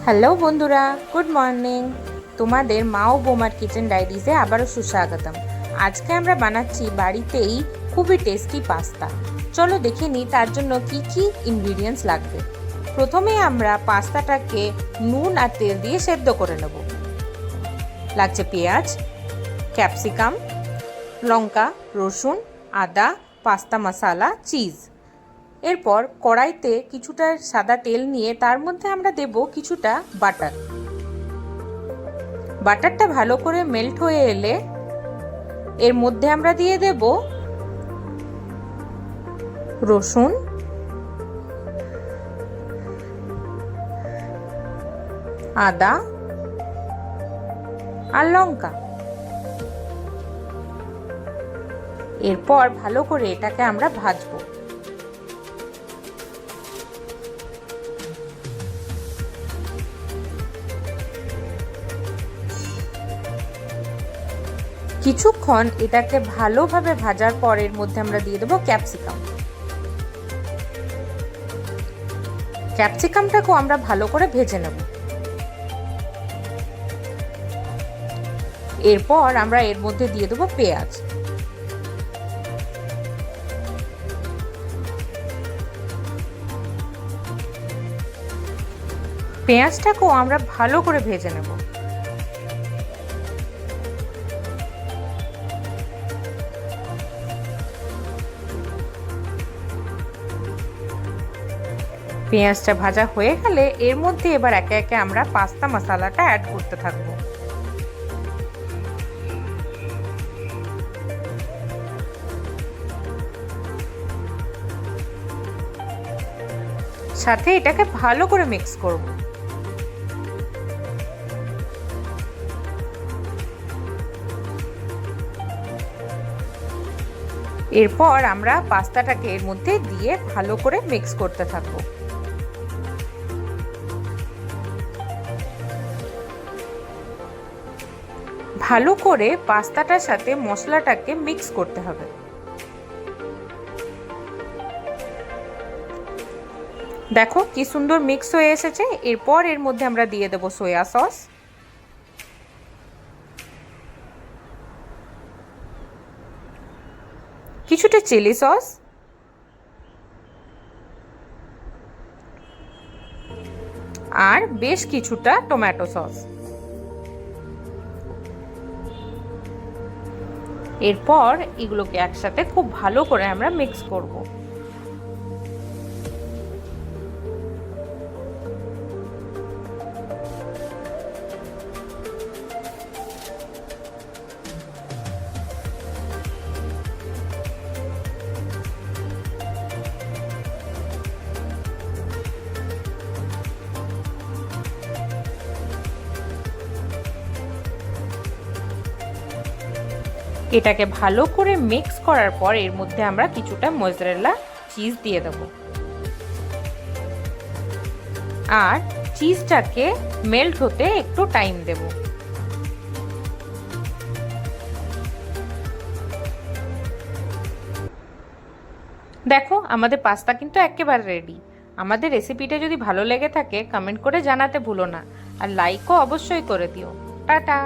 Hello বন্ধুরা, good morning. তোমাদের মা ও বৌমার কিচেন ডায়েরিজে আবারও সুস্বাগতম। আজকে আমরা বানাচ্ছি বাড়িতেই খুবই টেস্টি পাস্তা। চলো দেখে নিই তার জন্য কি কি ইনগ্রিডিয়েন্টস লাগবে। প্রথমে আমরা পাস্তাটাকে নুন আর তেল দিয়ে সেদ্ধ করে নেব। লাগছে পেঁয়াজ, ক্যাপসিকাম, লঙ্কা, রসুন, আদা, পাস্তা মশলা, চিজ। এরপর কড়াইতে কিছুটা সাদা তেল নিয়ে তার মধ্যে আমরা দেব কিছুটা বাটার। বাটারটা ভালো করে মেল্ট হয়ে এলে এর মধ্যে আমরা দিয়ে দেব রসুন, আদা আর লঙ্কা। এরপর ভালো করে এটাকে আমরা ভাজবো। কিছুক্ষণ এটাকে ভালোভাবে ভাজার পর এর মধ্যে আমরা দিয়ে দেবো ক্যাপসিকাম। ক্যাপসিকামটাকেও আমরা ভালো করে ভেজে নেব। এরপর আমরা এর মধ্যে দিয়ে দেবো পেঁয়াজ। পেঁয়াজটাকেও আমরা ভালো করে ভেজে নেব। পেঁয়াজটা ভাজা হয়ে গেলে এর মধ্যে এবার একে একে আমরা পাস্তা মশলাটা অ্যাড করতে থাকবো। সাথে এটাকে ভালো করে মিক্স করব। এরপর আমরা পাস্তাটাকে এর মধ্যে দিয়ে ভালো করে মিক্স করতে থাকবো। ভালো করে পাস্তাটার সাথে মশলাটাকে মিক্স করতে হবে। দেখো কি সুন্দর মিক্স হয়ে এসেছে। এরপর এর মধ্যে আমরা দিয়ে দেব সয়া সস, কিছুটা চিলি সস আর বেশ কিছুটা টমেটো সস। এরপর এগুলোকে একসাথে খুব ভালো করে আমরা মিক্স করব। এটাকে ভালো করে মিক্স করার পর এর মধ্যে আমরা কিছুটা মোজারেলা চিজ দিয়ে দেব। আর চিজটাকে মেল্ট হতে একটু টাইম দেব। দেখো আমাদের পাস্তা কিন্তু একেবারে রেডি। আমাদের রেসিপিটা যদি ভালো লেগে থাকে কমেন্ট করে জানাতে ভুলো না, আর লাইকও অবশ্যই করে দিও। টাটা।